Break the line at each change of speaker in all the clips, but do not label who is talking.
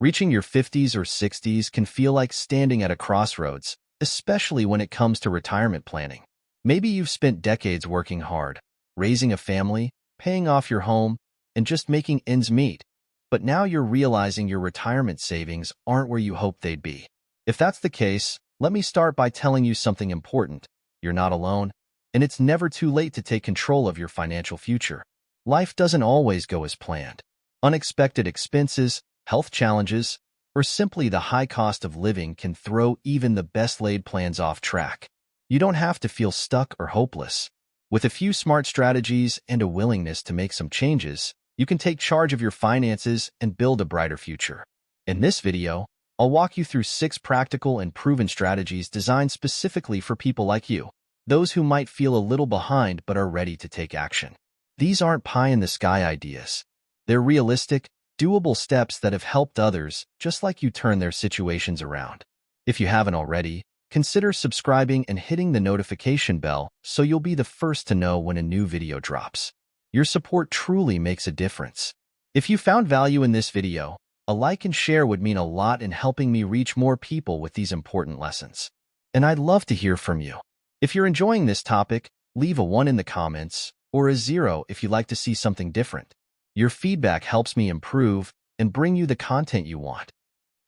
Reaching your 50s or 60s can feel like standing at a crossroads, especially when it comes to retirement planning. Maybe you've spent decades working hard, raising a family, paying off your home, and just making ends meet. But now you're realizing your retirement savings aren't where you hoped they'd be. If that's the case, let me start by telling you something important. You're not alone, and it's never too late to take control of your financial future. Life doesn't always go as planned. Unexpected expenses, health challenges, or simply the high cost of living can throw even the best-laid plans off track. You don't have to feel stuck or hopeless. With a few smart strategies and a willingness to make some changes, you can take charge of your finances and build a brighter future. In this video, I'll walk you through 6 practical and proven strategies designed specifically for people like you, those who might feel a little behind but are ready to take action. These aren't pie-in-the-sky ideas. They're realistic, doable steps that have helped others just like you turn their situations around. If you haven't already, consider subscribing and hitting the notification bell so you'll be the first to know when a new video drops. Your support truly makes a difference. If you found value in this video, a like and share would mean a lot in helping me reach more people with these important lessons. And I'd love to hear from you. If you're enjoying this topic, leave a 1 in the comments or a 0 if you'd like to see something different. Your feedback helps me improve and bring you the content you want.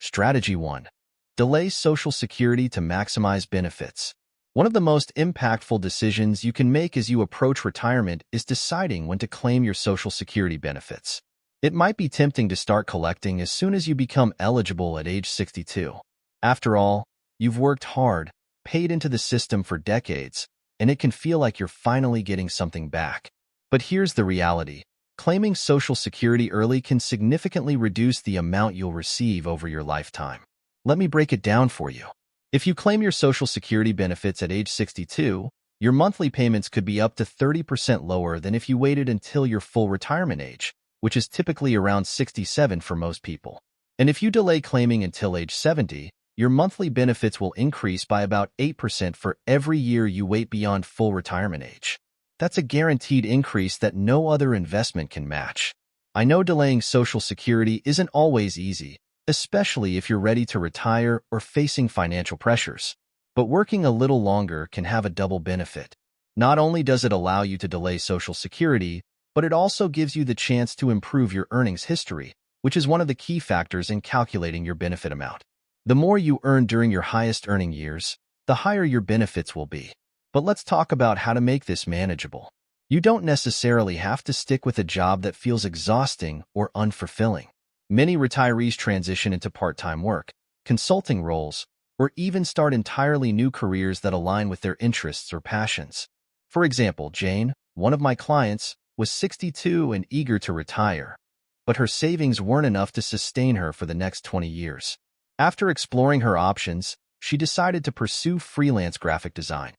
Strategy 1. Delay Social Security to maximize benefits. One of the most impactful decisions you can make as you approach retirement is deciding when to claim your Social Security benefits. It might be tempting to start collecting as soon as you become eligible at age 62. After all, you've worked hard, paid into the system for decades, and it can feel like you're finally getting something back. But here's the reality. Claiming Social Security early can significantly reduce the amount you'll receive over your lifetime. Let me break it down for you. If you claim your Social Security benefits at age 62, your monthly payments could be up to 30% lower than if you waited until your full retirement age, which is typically around 67 for most people. And if you delay claiming until age 70, your monthly benefits will increase by about 8% for every year you wait beyond full retirement age. That's a guaranteed increase that no other investment can match. I know delaying Social Security isn't always easy, especially if you're ready to retire or facing financial pressures. But working a little longer can have a double benefit. Not only does it allow you to delay Social Security, but it also gives you the chance to improve your earnings history, which is one of the key factors in calculating your benefit amount. The more you earn during your highest earning years, the higher your benefits will be. But let's talk about how to make this manageable. You don't necessarily have to stick with a job that feels exhausting or unfulfilling. Many retirees transition into part-time work, consulting roles, or even start entirely new careers that align with their interests or passions. For example, Jane, one of my clients, was 62 and eager to retire, but her savings weren't enough to sustain her for the next 20 years. After exploring her options, she decided to pursue freelance graphic design,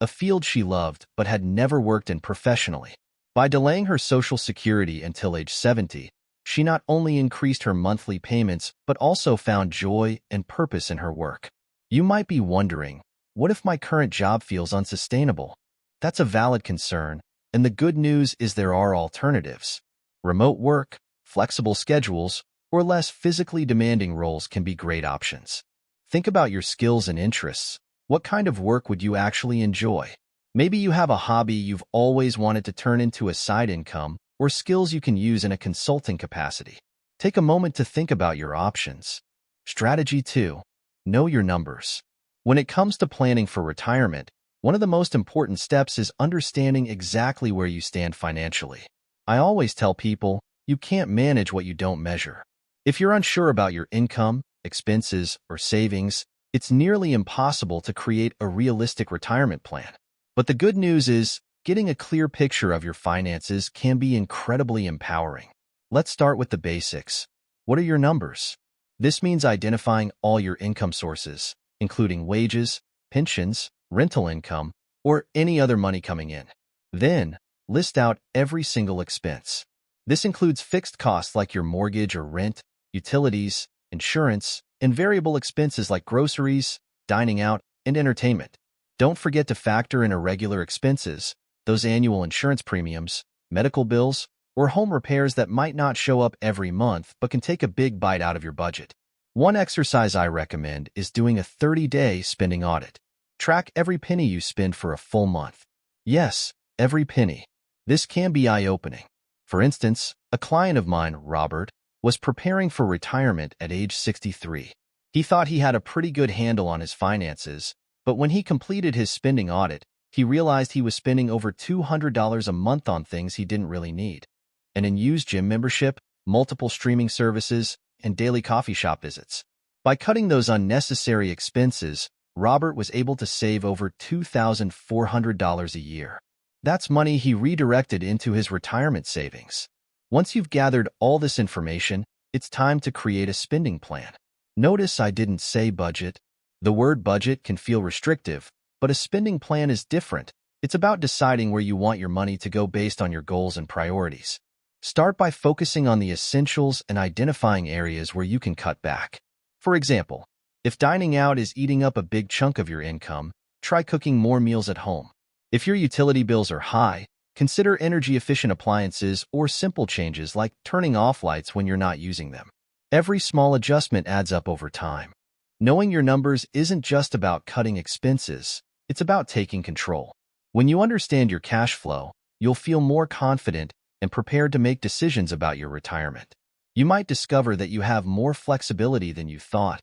a field she loved but had never worked in professionally. By delaying her Social Security until age 70, she not only increased her monthly payments but also found joy and purpose in her work. You might be wondering, what if my current job feels unsustainable? That's a valid concern, and the good news is there are alternatives. Remote work, flexible schedules, or less physically demanding roles can be great options. Think about your skills and interests. What kind of work would you actually enjoy? Maybe you have a hobby you've always wanted to turn into a side income, or skills you can use in a consulting capacity. Take a moment to think about your options. Strategy 2. Know your numbers. When it comes to planning for retirement, one of the most important steps is understanding exactly where you stand financially. I always tell people, you can't manage what you don't measure. If you're unsure about your income, expenses, or savings, it's nearly impossible to create a realistic retirement plan. But the good news is, getting a clear picture of your finances can be incredibly empowering. Let's start with the basics. What are your numbers? This means identifying all your income sources, including wages, pensions, rental income, or any other money coming in. Then, list out every single expense. This includes fixed costs like your mortgage or rent, utilities, insurance, and variable expenses like groceries, dining out, and entertainment. Don't forget to factor in irregular expenses, those annual insurance premiums, medical bills, or home repairs that might not show up every month but can take a big bite out of your budget. One exercise I recommend is doing a 30-day spending audit. Track every penny you spend for a full month. Yes, every penny. This can be eye-opening. For instance, a client of mine, Robert, was preparing for retirement at age 63. He thought he had a pretty good handle on his finances, but when he completed his spending audit, he realized he was spending over $200 a month on things he didn't really need. An unused gym membership, multiple streaming services, and daily coffee shop visits. By cutting those unnecessary expenses, Robert was able to save over $2,400 a year. That's money he redirected into his retirement savings. Once you've gathered all this information, it's time to create a spending plan. Notice I didn't say budget. The word budget can feel restrictive, but a spending plan is different. It's about deciding where you want your money to go based on your goals and priorities. Start by focusing on the essentials and identifying areas where you can cut back. For example, if dining out is eating up a big chunk of your income, try cooking more meals at home. If your utility bills are high, consider energy-efficient appliances or simple changes like turning off lights when you're not using them. Every small adjustment adds up over time. Knowing your numbers isn't just about cutting expenses, it's about taking control. When you understand your cash flow, you'll feel more confident and prepared to make decisions about your retirement. You might discover that you have more flexibility than you thought,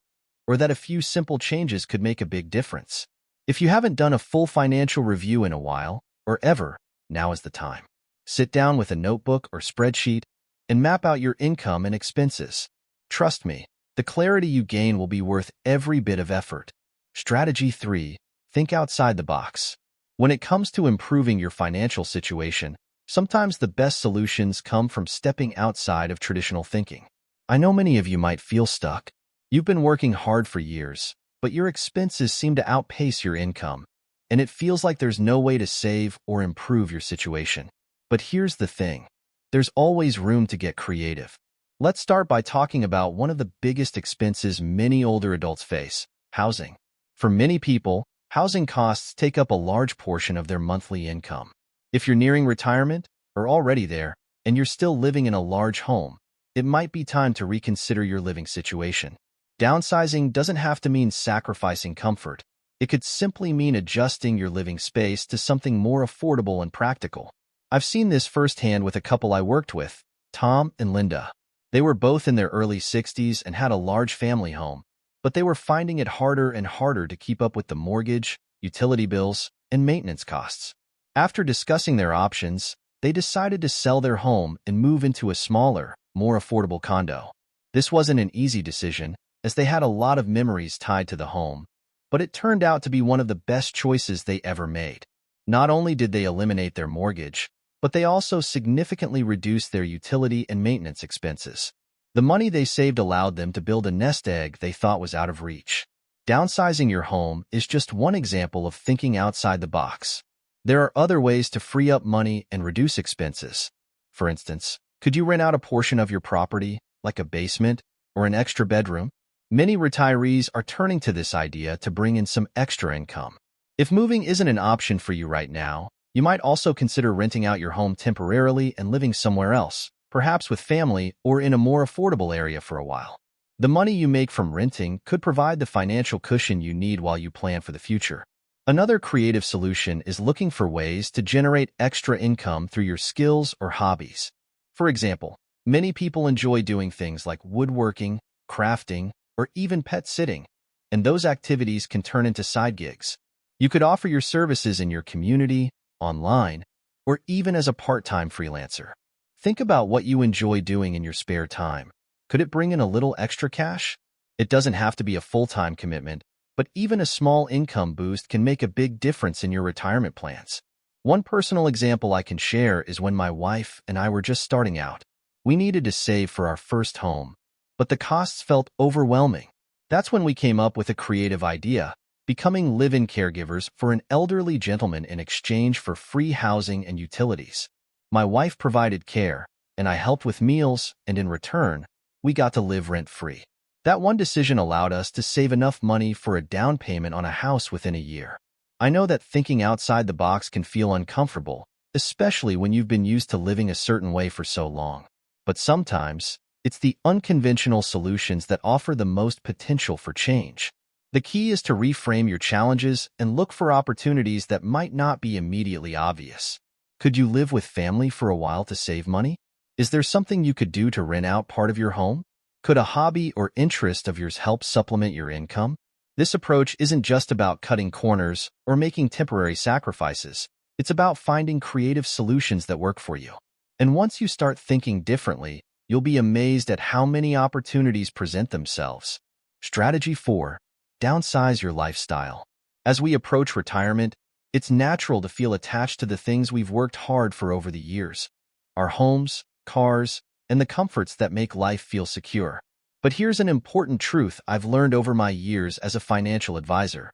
or that a few simple changes could make a big difference. If you haven't done a full financial review in a while, or ever, now is the time. Sit down with a notebook or spreadsheet and map out your income and expenses. Trust me, the clarity you gain will be worth every bit of effort. Strategy 3. Think outside the box. When it comes to improving your financial situation, sometimes the best solutions come from stepping outside of traditional thinking. I know many of you might feel stuck. You've been working hard for years, but your expenses seem to outpace your income, and it feels like there's no way to save or improve your situation. But here's the thing. There's always room to get creative. Let's start by talking about one of the biggest expenses many older adults face: housing. For many people, housing costs take up a large portion of their monthly income. If you're nearing retirement or already there, and you're still living in a large home, it might be time to reconsider your living situation. Downsizing doesn't have to mean sacrificing comfort. It could simply mean adjusting your living space to something more affordable and practical. I've seen this firsthand with a couple I worked with, Tom and Linda. They were both in their early 60s and had a large family home, but they were finding it harder and harder to keep up with the mortgage, utility bills, and maintenance costs. After discussing their options, they decided to sell their home and move into a smaller, more affordable condo. This wasn't an easy decision, as they had a lot of memories tied to the home, but it turned out to be one of the best choices they ever made. Not only did they eliminate their mortgage, but they also significantly reduced their utility and maintenance expenses. The money they saved allowed them to build a nest egg they thought was out of reach. Downsizing your home is just one example of thinking outside the box. There are other ways to free up money and reduce expenses. For instance, could you rent out a portion of your property, like a basement or an extra bedroom? Many retirees are turning to this idea to bring in some extra income. If moving isn't an option for you right now, you might also consider renting out your home temporarily and living somewhere else, perhaps with family or in a more affordable area for a while. The money you make from renting could provide the financial cushion you need while you plan for the future. Another creative solution is looking for ways to generate extra income through your skills or hobbies. For example, many people enjoy doing things like woodworking, crafting, or even pet sitting, and those activities can turn into side gigs. You could offer your services in your community, online, or even as a part-time freelancer. Think about what you enjoy doing in your spare time. Could it bring in a little extra cash? It doesn't have to be a full-time commitment, but even a small income boost can make a big difference in your retirement plans. One personal example I can share is when my wife and I were just starting out. We needed to save for our first home, but the costs felt overwhelming. That's when we came up with a creative idea: becoming live-in caregivers for an elderly gentleman in exchange for free housing and utilities. My wife provided care, and I helped with meals, and in return, we got to live rent-free. That one decision allowed us to save enough money for a down payment on a house within a year. I know that thinking outside the box can feel uncomfortable, especially when you've been used to living a certain way for so long. But sometimes, It's the unconventional solutions that offer the most potential for change. The key is to reframe your challenges and look for opportunities that might not be immediately obvious. Could you live with family for a while to save money? Is there something you could do to rent out part of your home? Could a hobby or interest of yours help supplement your income? This approach isn't just about cutting corners or making temporary sacrifices. It's about finding creative solutions that work for you. And once you start thinking differently, you'll be amazed at how many opportunities present themselves. Strategy 4. Downsize your lifestyle. As we approach retirement, it's natural to feel attached to the things we've worked hard for over the years. Our homes, cars, and the comforts that make life feel secure. But here's an important truth I've learned over my years as a financial advisor.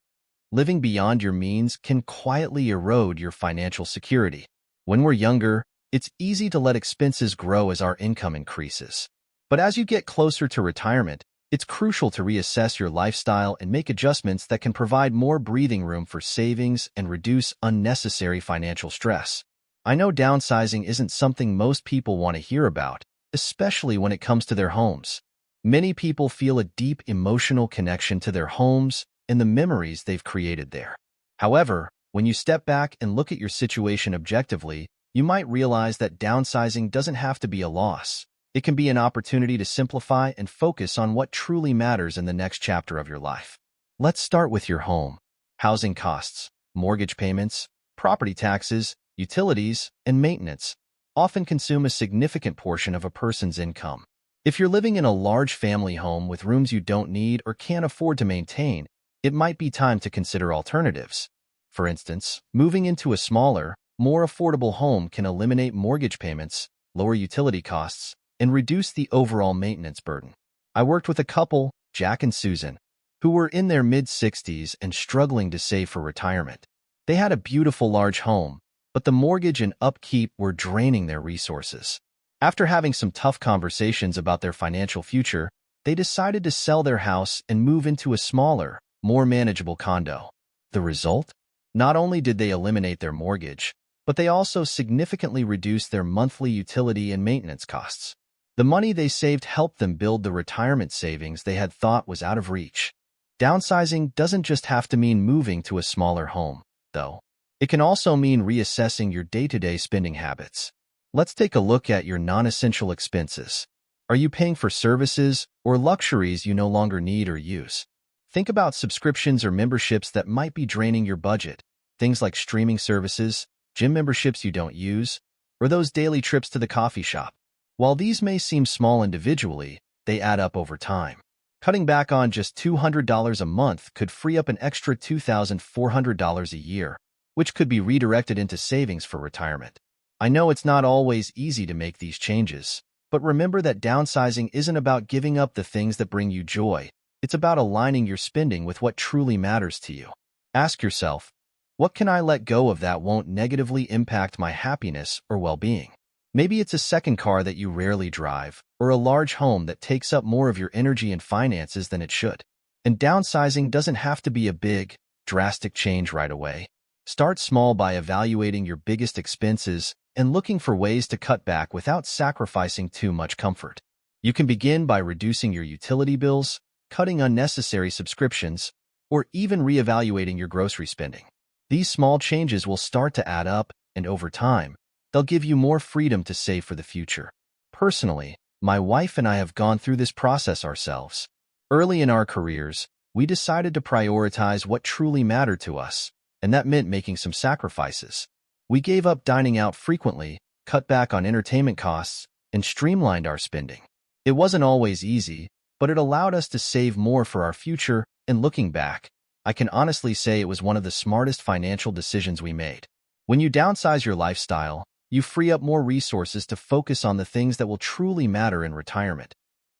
Living beyond your means can quietly erode your financial security. When we're younger, it's easy to let expenses grow as our income increases. But as you get closer to retirement, it's crucial to reassess your lifestyle and make adjustments that can provide more breathing room for savings and reduce unnecessary financial stress. I know downsizing isn't something most people want to hear about, especially when it comes to their homes. Many people feel a deep emotional connection to their homes and the memories they've created there. However, when you step back and look at your situation objectively, you might realize that downsizing doesn't have to be a loss. It can be an opportunity to simplify and focus on what truly matters in the next chapter of your life. Let's start with your home. Housing costs, mortgage payments, property taxes, utilities, and maintenance often consume a significant portion of a person's income. If you're living in a large family home with rooms you don't need or can't afford to maintain, it might be time to consider alternatives. For instance, moving into a smaller, more affordable home can eliminate mortgage payments, lower utility costs, and reduce the overall maintenance burden. I worked with a couple, Jack and Susan, who were in their mid-60s and struggling to save for retirement. They had a beautiful large home, but the mortgage and upkeep were draining their resources. After having some tough conversations about their financial future, they decided to sell their house and move into a smaller, more manageable condo. The result? Not only did they eliminate their mortgage, but they also significantly reduced their monthly utility and maintenance costs. The money they saved helped them build the retirement savings they had thought was out of reach. Downsizing doesn't just have to mean moving to a smaller home, though. It can also mean reassessing your day-to-day spending habits. Let's take a look at your non-essential expenses. Are you paying for services or luxuries you no longer need or use? Think about subscriptions or memberships that might be draining your budget, things like streaming services, gym memberships you don't use, or those daily trips to the coffee shop. While these may seem small individually, they add up over time. Cutting back on just $200 a month could free up an extra $2,400 a year, which could be redirected into savings for retirement. I know it's not always easy to make these changes, but remember that downsizing isn't about giving up the things that bring you joy. It's about aligning your spending with what truly matters to you. Ask yourself, what can I let go of that won't negatively impact my happiness or well-being? Maybe it's a second car that you rarely drive, or a large home that takes up more of your energy and finances than it should. And downsizing doesn't have to be a big, drastic change right away. Start small by evaluating your biggest expenses and looking for ways to cut back without sacrificing too much comfort. You can begin by reducing your utility bills, cutting unnecessary subscriptions, or even reevaluating your grocery spending. These small changes will start to add up, and over time, they'll give you more freedom to save for the future. Personally, my wife and I have gone through this process ourselves. Early in our careers, we decided to prioritize what truly mattered to us, and that meant making some sacrifices. We gave up dining out frequently, cut back on entertainment costs, and streamlined our spending. It wasn't always easy, but it allowed us to save more for our future, and looking back, I can honestly say it was one of the smartest financial decisions we made. When you downsize your lifestyle, you free up more resources to focus on the things that will truly matter in retirement.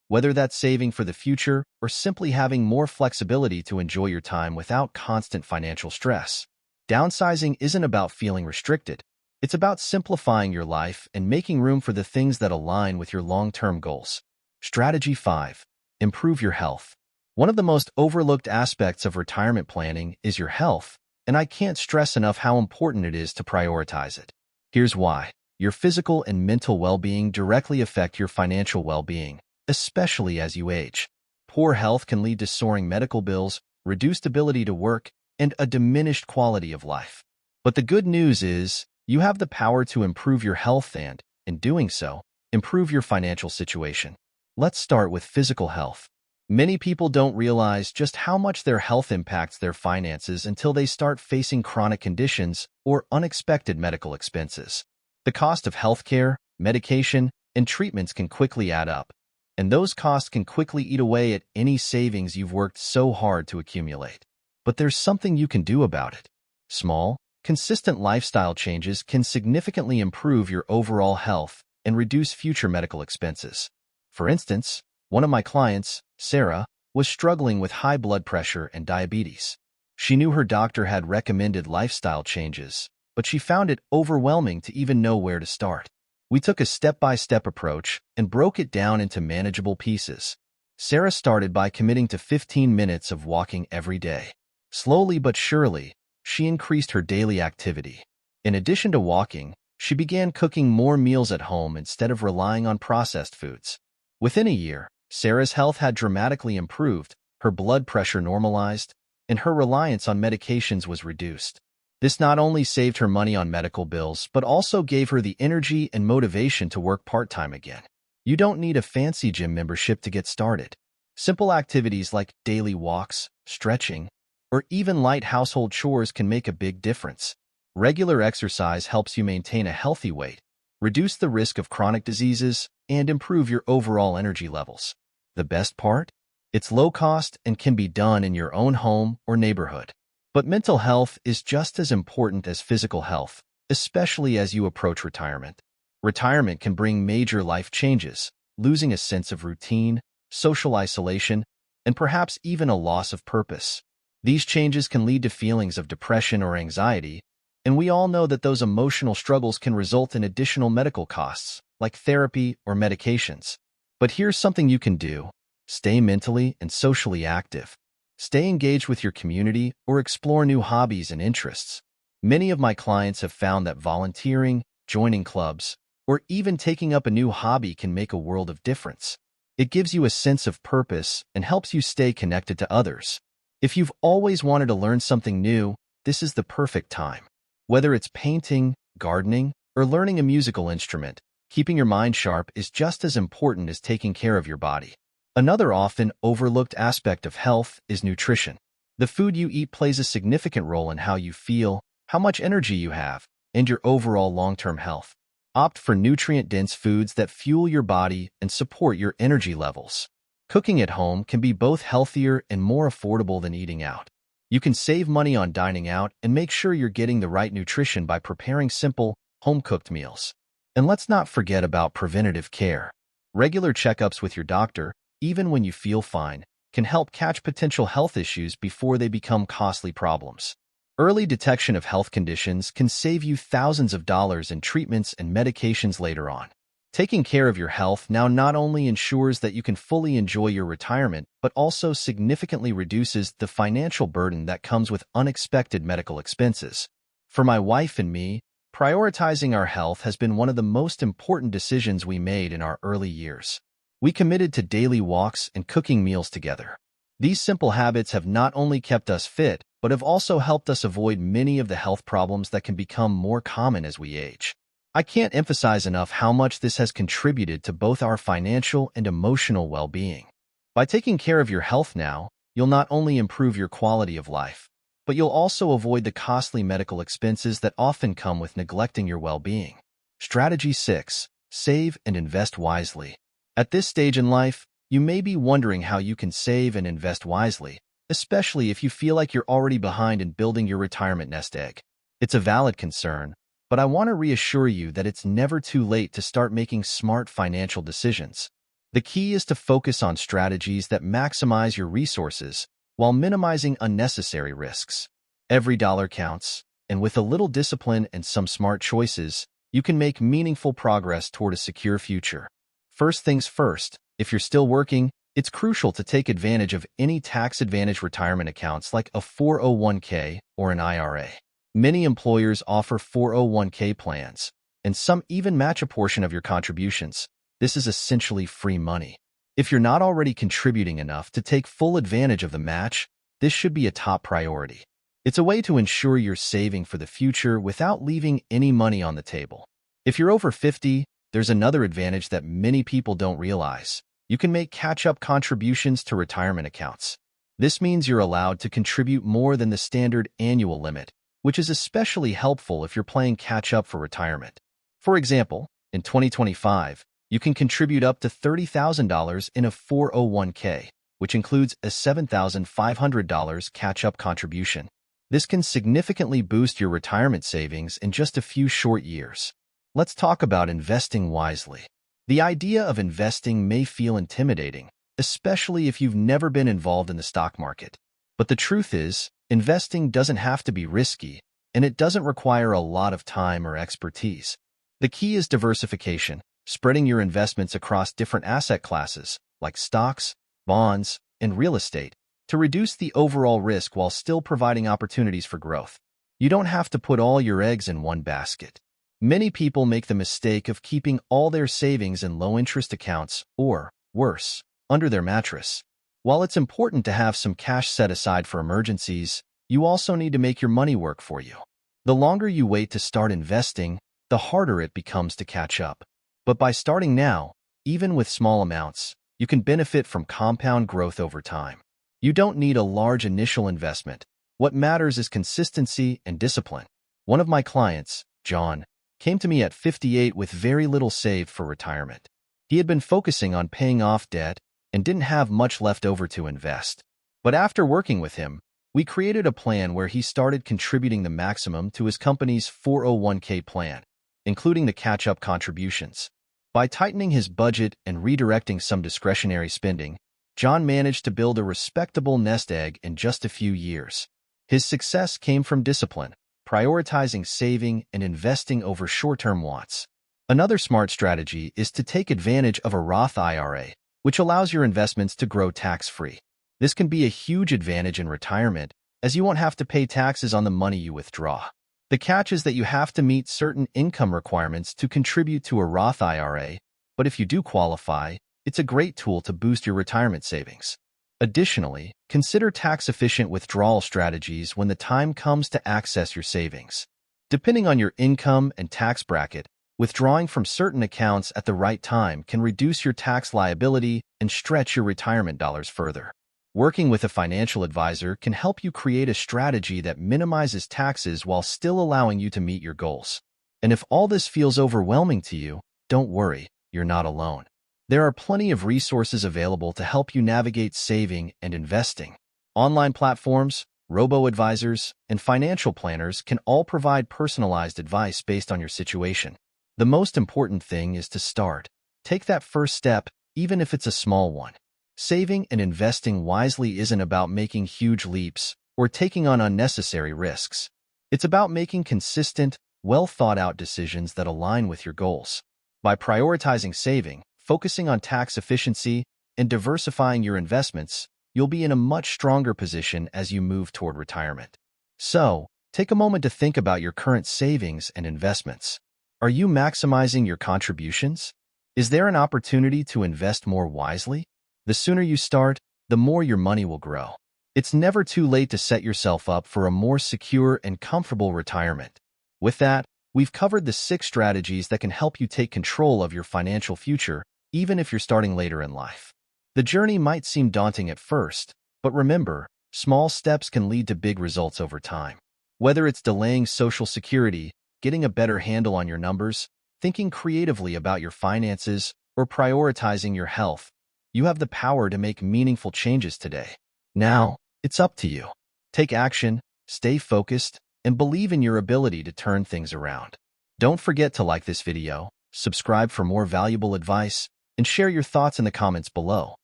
Whether that's saving for the future or simply having more flexibility to enjoy your time without constant financial stress. Downsizing isn't about feeling restricted. It's about simplifying your life and making room for the things that align with your long-term goals. Strategy 5. Improve your health. One of the most overlooked aspects of retirement planning is your health, and I can't stress enough how important it is to prioritize it. Here's why. Your physical and mental well-being directly affect your financial well-being. especially as you age. Poor health can lead to soaring medical bills, reduced ability to work, and a diminished quality of life. But the good news is, you have the power to improve your health and, in doing so, improve your financial situation. Let's start with physical health. Many people don't realize just how much their health impacts their finances until they start facing chronic conditions or unexpected medical expenses. The cost of healthcare, medication, and treatments can quickly add up, and those costs can quickly eat away at any savings you've worked so hard to accumulate. But there's something you can do about it. Small, consistent lifestyle changes can significantly improve your overall health and reduce future medical expenses. For instance, one of my clients, Sarah, was struggling with high blood pressure and diabetes. She knew her doctor had recommended lifestyle changes, but she found it overwhelming to even know where to start. We took a step-by-step approach and broke it down into manageable pieces. Sarah started by committing to 15 minutes of walking every day. Slowly but surely, she increased her daily activity. In addition to walking, she began cooking more meals at home instead of relying on processed foods. Within a year, Sarah's health had dramatically improved, her blood pressure normalized, and her reliance on medications was reduced. This not only saved her money on medical bills, but also gave her the energy and motivation to work part-time again. You don't need a fancy gym membership to get started. Simple activities like daily walks, stretching, or even light household chores can make a big difference. Regular exercise helps you maintain a healthy weight, reduce the risk of chronic diseases, and improve your overall energy levels. The best part? It's low cost and can be done in your own home or neighborhood. But mental health is just as important as physical health, especially as you approach retirement. Retirement can bring major life changes, losing a sense of routine, social isolation, and perhaps even a loss of purpose. These changes can lead to feelings of depression or anxiety, and we all know that those emotional struggles can result in additional medical costs, like therapy or medications. But here's something you can do. Stay mentally and socially active. Stay engaged with your community or explore new hobbies and interests. Many of my clients have found that volunteering, joining clubs, or even taking up a new hobby can make a world of difference. It gives you a sense of purpose and helps you stay connected to others. If you've always wanted to learn something new, this is the perfect time. Whether it's painting, gardening, or learning a musical instrument, keeping your mind sharp is just as important as taking care of your body. Another often overlooked aspect of health is nutrition. The food you eat plays a significant role in how you feel, how much energy you have, and your overall long-term health. Opt for nutrient-dense foods that fuel your body and support your energy levels. Cooking at home can be both healthier and more affordable than eating out. You can save money on dining out and make sure you're getting the right nutrition by preparing simple, home-cooked meals. And let's not forget about preventative care. Regular checkups with your doctor, even when you feel fine, can help catch potential health issues before they become costly problems. Early detection of health conditions can save you thousands of dollars in treatments and medications later on. Taking care of your health now not only ensures that you can fully enjoy your retirement, but also significantly reduces the financial burden that comes with unexpected medical expenses. For my wife and me, prioritizing our health has been one of the most important decisions we made in our early years. We committed to daily walks and cooking meals together. These simple habits have not only kept us fit, but have also helped us avoid many of the health problems that can become more common as we age. I can't emphasize enough how much this has contributed to both our financial and emotional well-being. By taking care of your health now, you'll not only improve your quality of life, but you'll also avoid the costly medical expenses that often come with neglecting your well-being. Strategy 6. Save and invest wisely. At this stage in life, you may be wondering how you can save and invest wisely, especially if you feel like you're already behind in building your retirement nest egg. It's a valid concern, but I want to reassure you that it's never too late to start making smart financial decisions. The key is to focus on strategies that maximize your resources while minimizing unnecessary risks. Every dollar counts, and with a little discipline and some smart choices, you can make meaningful progress toward a secure future. First things first, if you're still working, it's crucial to take advantage of any tax-advantaged retirement accounts like a 401k or an IRA. Many employers offer 401k plans, and some even match a portion of your contributions. This is essentially free money. If you're not already contributing enough to take full advantage of the match, this should be a top priority. It's a way to ensure you're saving for the future without leaving any money on the table. If you're over 50, there's another advantage that many people don't realize. You can make catch-up contributions to retirement accounts. This means you're allowed to contribute more than the standard annual limit, which is especially helpful if you're playing catch-up for retirement. For example, in 2025, you can contribute up to $30,000 in a 401k, which includes a $7,500 catch-up contribution. This can significantly boost your retirement savings in just a few short years. Let's talk about investing wisely. The idea of investing may feel intimidating, especially if you've never been involved in the stock market. But the truth is, investing doesn't have to be risky, and it doesn't require a lot of time or expertise. The key is diversification, spreading your investments across different asset classes, like stocks, bonds, and real estate, to reduce the overall risk while still providing opportunities for growth. You don't have to put all your eggs in one basket. Many people make the mistake of keeping all their savings in low-interest accounts or, worse, under their mattress. While it's important to have some cash set aside for emergencies, you also need to make your money work for you. The longer you wait to start investing, the harder it becomes to catch up. But by starting now, even with small amounts, you can benefit from compound growth over time. You don't need a large initial investment. What matters is consistency and discipline. One of my clients, John, came to me at 58 with very little saved for retirement. He had been focusing on paying off debt and didn't have much left over to invest. But after working with him, we created a plan where he started contributing the maximum to his company's 401k plan, including the catch-up contributions. By tightening his budget and redirecting some discretionary spending, John managed to build a respectable nest egg in just a few years. His success came from discipline, prioritizing saving and investing over short-term wants. Another smart strategy is to take advantage of a Roth IRA, which allows your investments to grow tax-free. This can be a huge advantage in retirement, as you won't have to pay taxes on the money you withdraw. The catch is that you have to meet certain income requirements to contribute to a Roth IRA, but if you do qualify, it's a great tool to boost your retirement savings. Additionally, consider tax-efficient withdrawal strategies when the time comes to access your savings. Depending on your income and tax bracket, withdrawing from certain accounts at the right time can reduce your tax liability and stretch your retirement dollars further. Working with a financial advisor can help you create a strategy that minimizes taxes while still allowing you to meet your goals. And if all this feels overwhelming to you, don't worry, you're not alone. There are plenty of resources available to help you navigate saving and investing. Online platforms, robo-advisors, and financial planners can all provide personalized advice based on your situation. The most important thing is to start. Take that first step, even if it's a small one. Saving and investing wisely isn't about making huge leaps or taking on unnecessary risks. It's about making consistent, well-thought-out decisions that align with your goals. By prioritizing saving, focusing on tax efficiency, and diversifying your investments, you'll be in a much stronger position as you move toward retirement. So, take a moment to think about your current savings and investments. Are you maximizing your contributions? Is there an opportunity to invest more wisely? The sooner you start, the more your money will grow. It's never too late to set yourself up for a more secure and comfortable retirement. With that, we've covered the 6 strategies that can help you take control of your financial future, even if you're starting later in life. The journey might seem daunting at first, but remember, small steps can lead to big results over time. Whether it's delaying Social Security, getting a better handle on your numbers, thinking creatively about your finances, or prioritizing your health, you have the power to make meaningful changes today. Now, it's up to you. Take action, stay focused, and believe in your ability to turn things around. Don't forget to like this video, subscribe for more valuable advice, and share your thoughts in the comments below.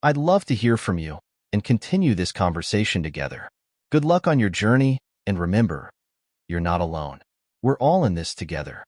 I'd love to hear from you and continue this conversation together. Good luck on your journey, and remember, you're not alone. We're all in this together.